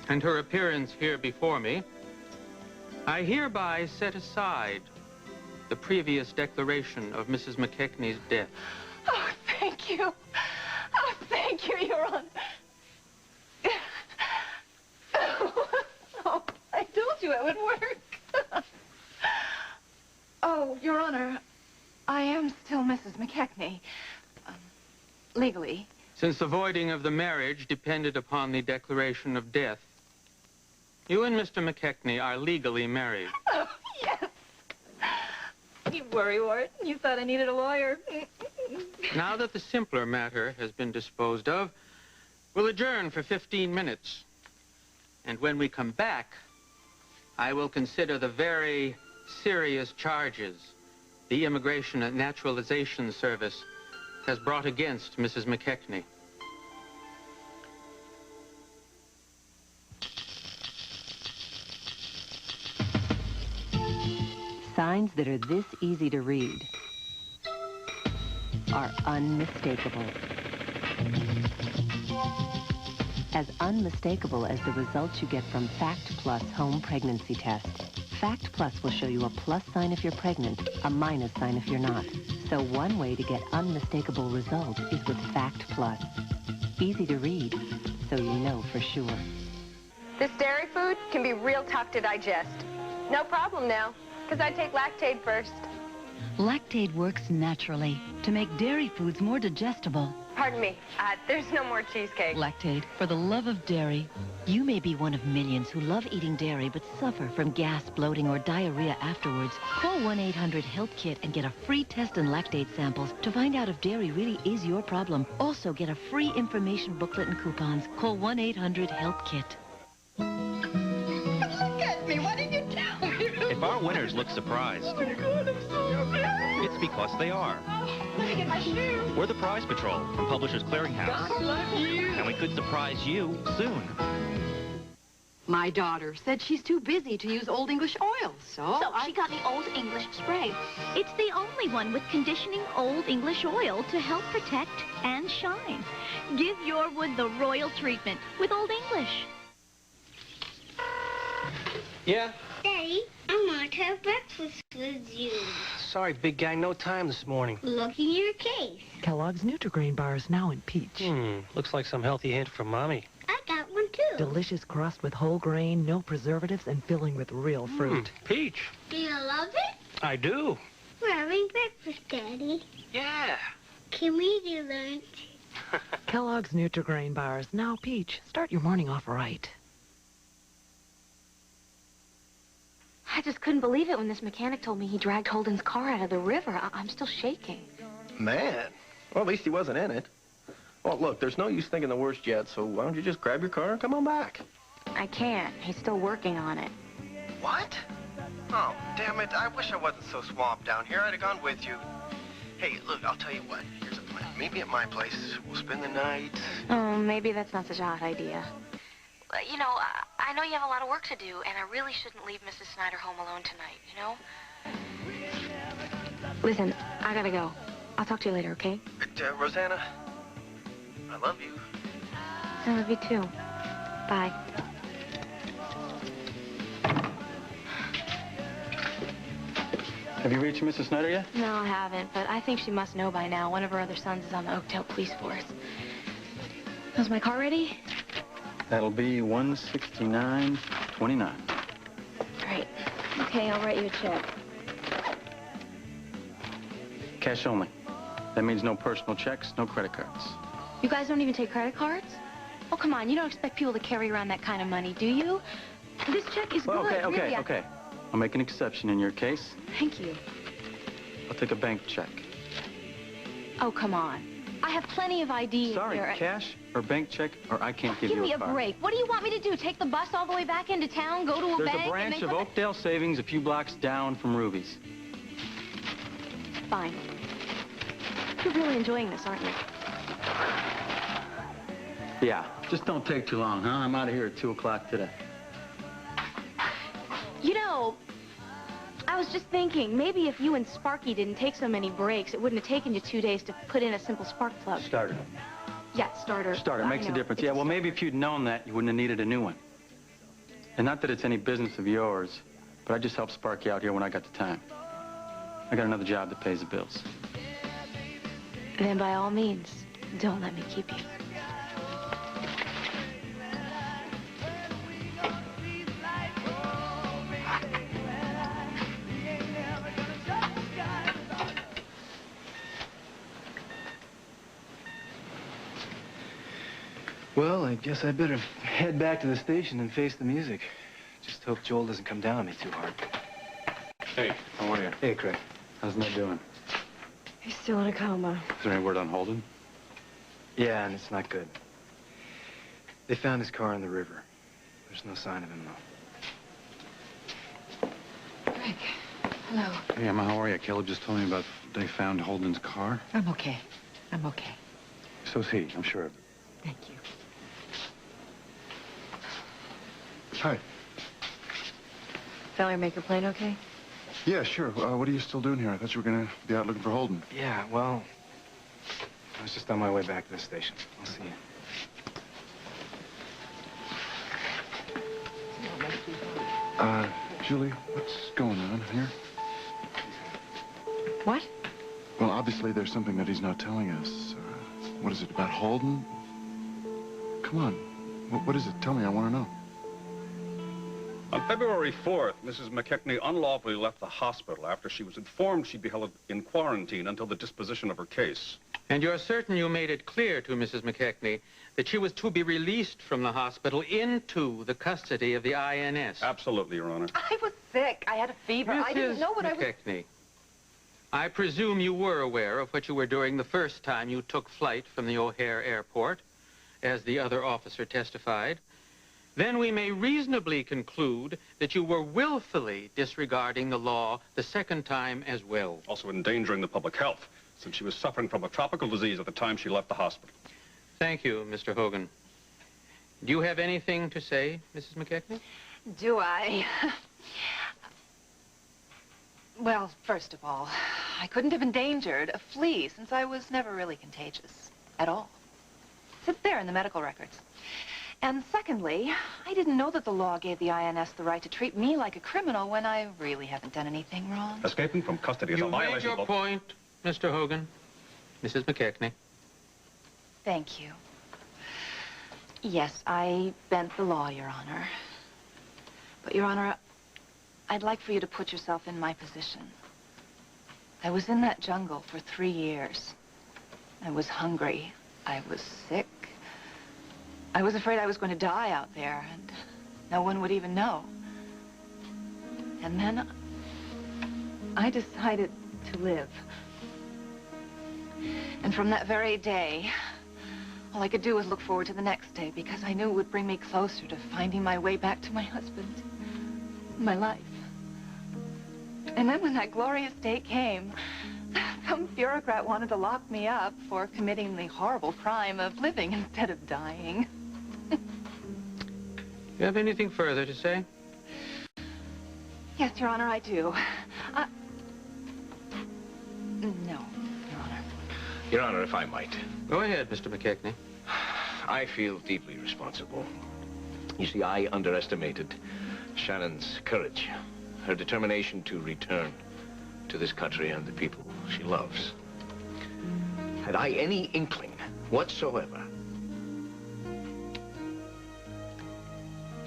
and her appearance here before me, I hereby set aside the previous declaration of Mrs. McKechnie's death. Oh, thank you. Oh, thank you, Your Honor. Oh, I told you it would work. Oh, Your Honor, I am still Mrs. McKechnie. Legally. Since the voiding of the marriage depended upon the declaration of death, you and Mr. McKechnie are legally married. Oh, yes. You worrywart. You thought I needed a lawyer. Now that the simpler matter has been disposed of, we'll adjourn for 15 minutes. And when we come back, I will consider the very serious charges the Immigration and Naturalization Service has brought against Mrs. McKechnie. Signs that are this easy to read are unmistakable. As unmistakable as the results you get from Fact Plus home pregnancy test. Fact Plus will show you a plus sign if you're pregnant, a minus sign if you're not. So one way to get unmistakable results is with Fact Plus. Easy to read, so you know for sure. This dairy food can be real tough to digest. No problem now, because I take Lactaid first. Lactaid works naturally to make dairy foods more digestible. Pardon me, there's no more cheesecake. Lactaid, for the love of dairy. You may be one of millions who love eating dairy but suffer from gas, bloating, or diarrhea afterwards. Call 1-800-HELP-KIT and get a free test and Lactaid samples to find out if dairy really is your problem. Also, get a free information booklet and coupons. Call 1-800-HELP-KIT. Look at me, what did you tell me? If our winners look surprised, Oh my God, I'm so happy. it's because they are. Let me get my shoes. We're the Prize Patrol from Publishers Clearinghouse. God love you. And we could surprise you soon. My daughter said she's too busy to use Old English oil, so she got me Old English spray. It's the only one with conditioning Old English oil to help protect and shine. Give your wood the royal treatment with Old English. Yeah? Daddy, I want to have breakfast with you. Sorry, big guy, no time this morning. Look in your case. Kellogg's Nutri-Grain bars now in peach. Looks like some healthy hint from Mommy. I got one too. Delicious crust with whole grain, no preservatives, and filling with real fruit. Peach. Do you love it? I do. We're having breakfast, Daddy. Yeah. Can we do lunch? Kellogg's Nutri-Grain bars now peach. Start your morning off right. I just couldn't believe it when this mechanic told me he dragged Holden's car out of the river. I'm still shaking. Man. Well, at least he wasn't in it. Well, look, there's no use thinking the worst yet, so why don't you just grab your car and come on back? I can't. He's still working on it. What? Oh, damn it. I wish I wasn't so swamped down here. I'd have gone with you. Hey, look, I'll tell you what. Here's a plan. Meet me at my place. We'll spend the night. Oh, maybe that's not such a hot idea. You know, I know you have a lot of work to do, and I really shouldn't leave Mrs. Snyder home alone tonight, you know? Listen, I gotta go. I'll talk to you later, okay? Rosanna, I love you. I love you too. Bye. Have you reached Mrs. Snyder yet? No, I haven't, but I think she must know by now. One of her other sons is on the Oakdale police force. Is my car ready? That'll be 169.29. Great. Okay, I'll write you a check. Cash only. That means no personal checks, no credit cards. You guys don't even take credit cards? Oh, come on. You don't expect people to carry around that kind of money, do you? This check is good, really. Okay. I'll make an exception in your case. Thank you. I'll take a bank check. Oh, come on. I have plenty of ID Sorry, here. cash or bank check, or I can't give you a card. Give me a break. What do you want me to do? Take the bus all the way back into town, go to a bank? There's a branch of Oakdale Savings a few blocks down from Ruby's. Fine. You're really enjoying this, aren't you? Yeah, just don't take too long, huh? I'm out of here at 2 o'clock today. You know, I was just thinking, maybe if you and Sparky didn't take so many breaks, it wouldn't have taken you 2 days to put in a simple spark plug. Starter. Yeah, starter. Starter makes a difference. Yeah, well, maybe if you'd known that, you wouldn't have needed a new one. And not that it's any business of yours, but I just helped Sparky out here when I got the time. I got another job that pays the bills. Then by all means, don't let me keep you. Well, I guess I better head back to the station and face the music. Just hope Joel doesn't come down on me too hard. Hey, how are you? Hey, Craig. How's Ned doing? He's still in a coma. Is there any word on Holden? Yeah, and it's not good. They found his car in the river. There's no sign of him, though. Greg, hello. Hey, Emma, how are you? Caleb just told me about they found Holden's car. I'm okay. I'm okay. So's he, I'm sure of it. Thank you. Hi. Failure make your plane okay? Yeah, sure. What are you still doing here? I thought you were going to be out looking for Holden. Yeah, well, I was just on my way back to the station. I'll see you. Julie, what's going on here? What? Well, obviously there's something that he's not telling us. What is it, about Holden? Come on. What is it? Tell me, I want to know. On February 4th, Mrs. McKechnie unlawfully left the hospital after she was informed she'd be held in quarantine until the disposition of her case. And you're certain you made it clear to Mrs. McKechnie that she was to be released from the hospital into the custody of the INS? Absolutely, Your Honor. I was sick. I had a fever. I didn't know what McKechnie, I presume you were aware of what you were doing the first time you took flight from the O'Hare Airport, as the other officer testified. Then we may reasonably conclude that you were willfully disregarding the law the second time as well. Also endangering the public health, since she was suffering from a tropical disease at the time she left the hospital. Thank you, Mr. Hogan. Do you have anything to say, Mrs. McKechnie? Do I? Well, first of all, I couldn't have endangered a flea since I was never really contagious at all. It's there in the medical records. And secondly, I didn't know that the law gave the INS the right to treat me like a criminal when I really haven't done anything wrong. Escaping from custody is a You made violation your of... point, Mr. Hogan. Mrs. McKechnie. Thank you. Yes, I bent the law, Your Honor. But, Your Honor, I'd like for you to put yourself in my position. I was in that jungle for 3 years. I was hungry. I was sick. I was afraid I was going to die out there, and no one would even know. And then I decided to live. And from that very day, all I could do was look forward to the next day, because I knew it would bring me closer to finding my way back to my husband, my life. And then when that glorious day came, some bureaucrat wanted to lock me up for committing the horrible crime of living instead of dying. You have anything further to say? Yes, Your Honor, I do. No, Your Honor. Your Honor, if I might. Go ahead, Mr. McKechnie. I feel deeply responsible. You see, I underestimated Shannon's courage, her determination to return. to this country and the people she loves. Had I any inkling whatsoever,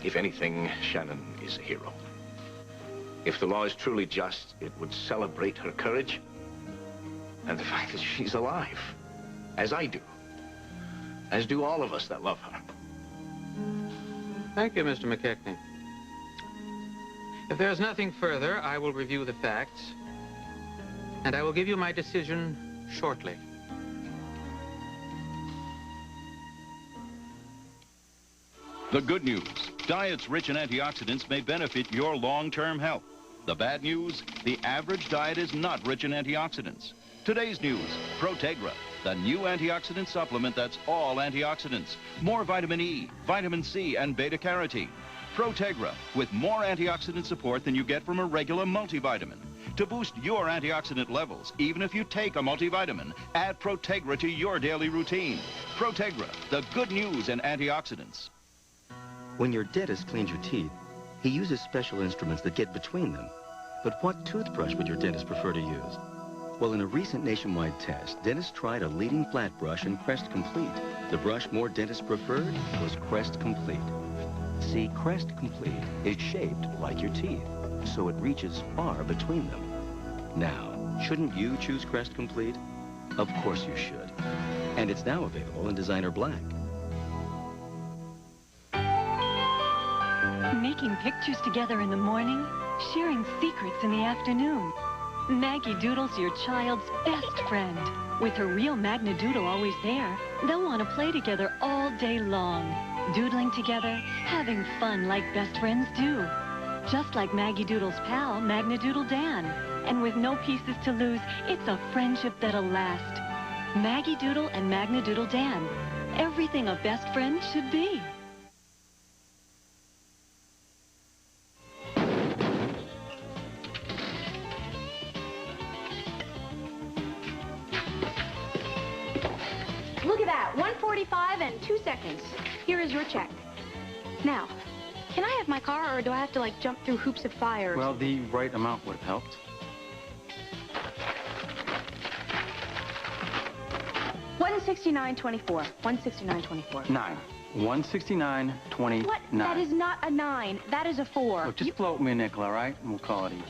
if anything, Shannon is a hero. If the law is truly just, it would celebrate her courage and the fact that she's alive, as I do, as do all of us that love her. Thank you, Mr. McKechnie. If there's nothing further, I will review the facts, and I will give you my decision shortly. The good news, diets rich in antioxidants may benefit your long-term health. The bad news, the average diet is not rich in antioxidants. Today's news, Protegra, the new antioxidant supplement that's all antioxidants. More vitamin E, vitamin C, and beta-carotene. Protegra, with more antioxidant support than you get from a regular multivitamin. To boost your antioxidant levels, even if you take a multivitamin, add Protegra to your daily routine. Protegra, the good news in antioxidants. When your dentist cleans your teeth, he uses special instruments that get between them. But what toothbrush would your dentist prefer to use? Well, in a recent nationwide test, dentists tried a leading flat brush and Crest Complete. The brush more dentists preferred was Crest Complete. See, Crest Complete is shaped like your teeth, so it reaches far between them. Now, shouldn't you choose Crest Complete? Of course you should. And it's now available in designer black. Making pictures together in the morning, sharing secrets in the afternoon. Maggie Doodle's your child's best friend. With her real Magna-Doodle always there, they'll want to play together all day long. Doodling together, having fun like best friends do. Just like Maggie Doodle's pal, Magna-Doodle Dan. And with no pieces to lose, it's a friendship that'll last. Maggie Doodle and Magna-Doodle Dan. Everything a best friend should be. Look at that, 1:45 and 2 seconds. Here is your check. Now, can I have my car, or do I have to, like, jump through hoops of fire? Well, the right amount would have helped. $169.24. $169.24. 9. 169.29. What? That is not a 9. That is a 4. Look, just float me a nickel, all right? And we'll call it even.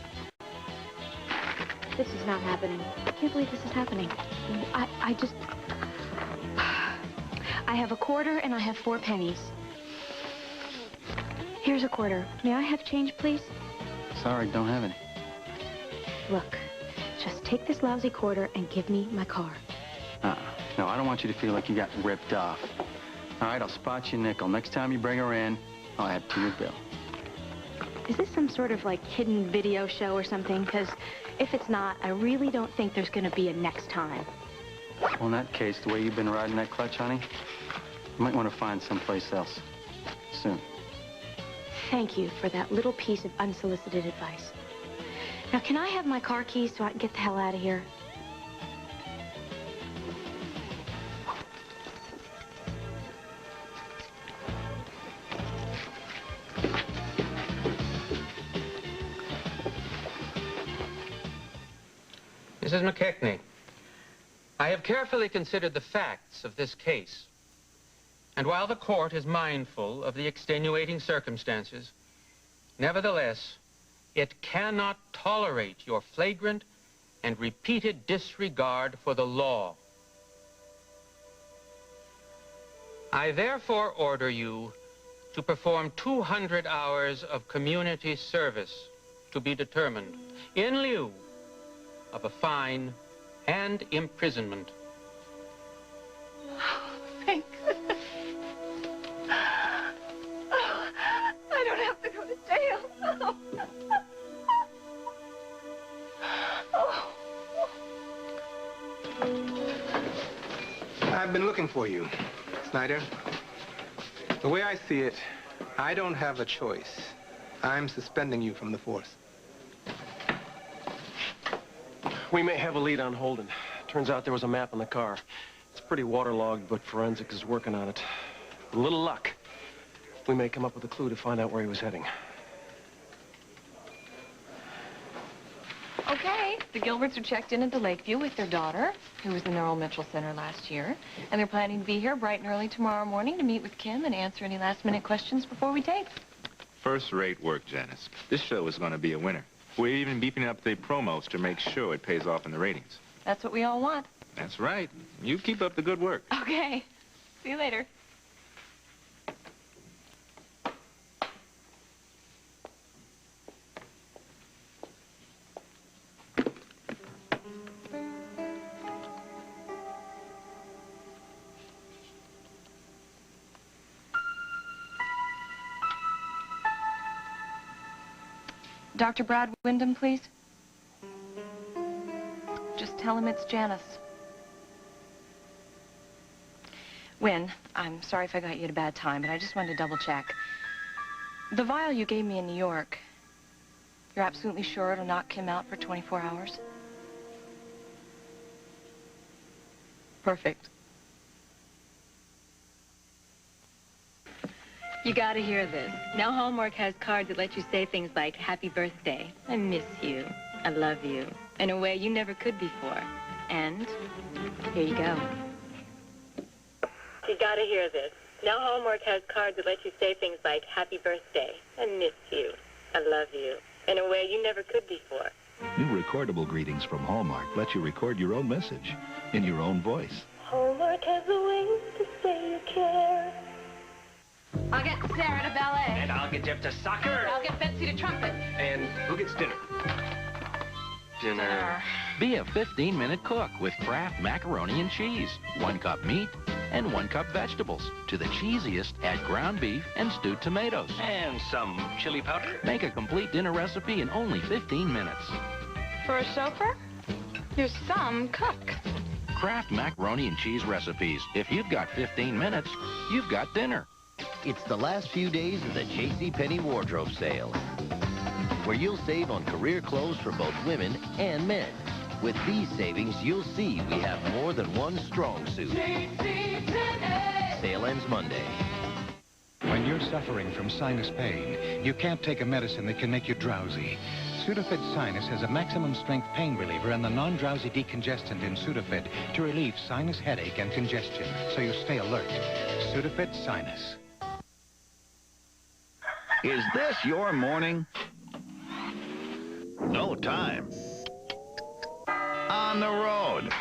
This is not happening. I can't believe this is happening. I just... I have a quarter and I have 4 pennies. Here's a quarter. May I have change, please? Sorry, don't have any. Look, just take this lousy quarter and give me my car. No, I don't want you to feel like you got ripped off. All right, I'll spot you a nickel. Next time you bring her in, I'll add to your bill. Is this some sort of, like, hidden video show or something? Because if it's not, I really don't think there's going to be a next time. Well, in that case, the way you've been riding that clutch, honey, you might want to find someplace else soon. Thank you for that little piece of unsolicited advice. Now, can I have my car keys so I can get the hell out of here? Mrs. McKechnie, I have carefully considered the facts of this case. And while the court is mindful of the extenuating circumstances, nevertheless, it cannot tolerate your flagrant and repeated disregard for the law. I therefore order you to perform 200 hours of community service to be determined in lieu of a fine and imprisonment. Thank goodness. Oh, I don't have to go to jail. Oh. I've been looking for you, Snyder. The way I see it, I don't have a choice. I'm suspending you from the force. We may have a lead on Holden. Turns out there was a map in the car. It's pretty waterlogged, but forensics is working on it. With a little luck, we may come up with a clue to find out where he was heading. Oh, Okay, the Gilberts are checked in at the Lakeview with their daughter, who was in the Earl Mitchell Center last year. And they're planning to be here bright and early tomorrow morning to meet with Kim and answer any last-minute questions before we tape. First-rate work, Janice. This show is going to be a winner. We're even beefing up the promos to make sure it pays off in the ratings. That's what we all want. That's right. You keep up the good work. Okay. See you later. Dr. Brad Wyndham, please. Just tell him it's Janice. Wynn, I'm sorry if I got you at a bad time, but I just wanted to double check. The vial you gave me in New York, you're absolutely sure it'll knock Kim out for 24 hours? Perfect. You gotta hear this. Now Hallmark has cards that let you say things like, happy birthday, I miss you, I love you, in a way you never could before. And here you go. You gotta hear this. Now Hallmark has cards that let you say things like, happy birthday, I miss you, I love you, in a way you never could before. New recordable greetings from Hallmark let you record your own message in your own voice. Hallmark has a way to say you care. I'll get Sarah to ballet. And I'll get Jeff to soccer. I'll get Betsy to trumpet. And who gets dinner? Dinner. Be a 15-minute cook with Kraft macaroni and cheese. 1 cup meat and 1 cup vegetables. To the cheesiest, add ground beef and stewed tomatoes. And some chili powder. Make a complete dinner recipe in only 15 minutes. For a chauffeur? You're some cook. Kraft macaroni and cheese recipes. If you've got 15 minutes, you've got dinner. It's the last few days of the JCPenney wardrobe sale, where you'll save on career clothes for both women and men. With these savings, you'll see we have more than one strong suit. Sale ends Monday. When you're suffering from sinus pain, you can't take a medicine that can make you drowsy. Sudafed Sinus has a maximum strength pain reliever and the non-drowsy decongestant in Sudafed to relieve sinus headache and congestion, so you stay alert. Sudafed Sinus. Is this your morning? No time. On the road.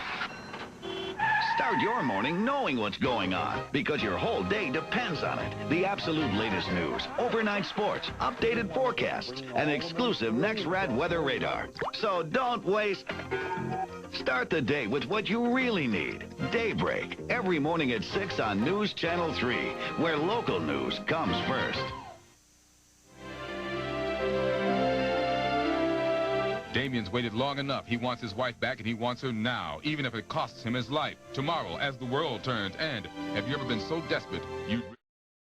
Start your morning knowing what's going on, because your whole day depends on it. The absolute latest news, overnight sports, updated forecasts, and exclusive next rad weather radar. So don't waste. Start the day with what you really need. Daybreak, every morning at 6 on News Channel 3, where local news comes first. Damien's waited long enough. He wants his wife back, and he wants her now, even if it costs him his life. Tomorrow, as the world turns, and have you ever been so desperate you'd...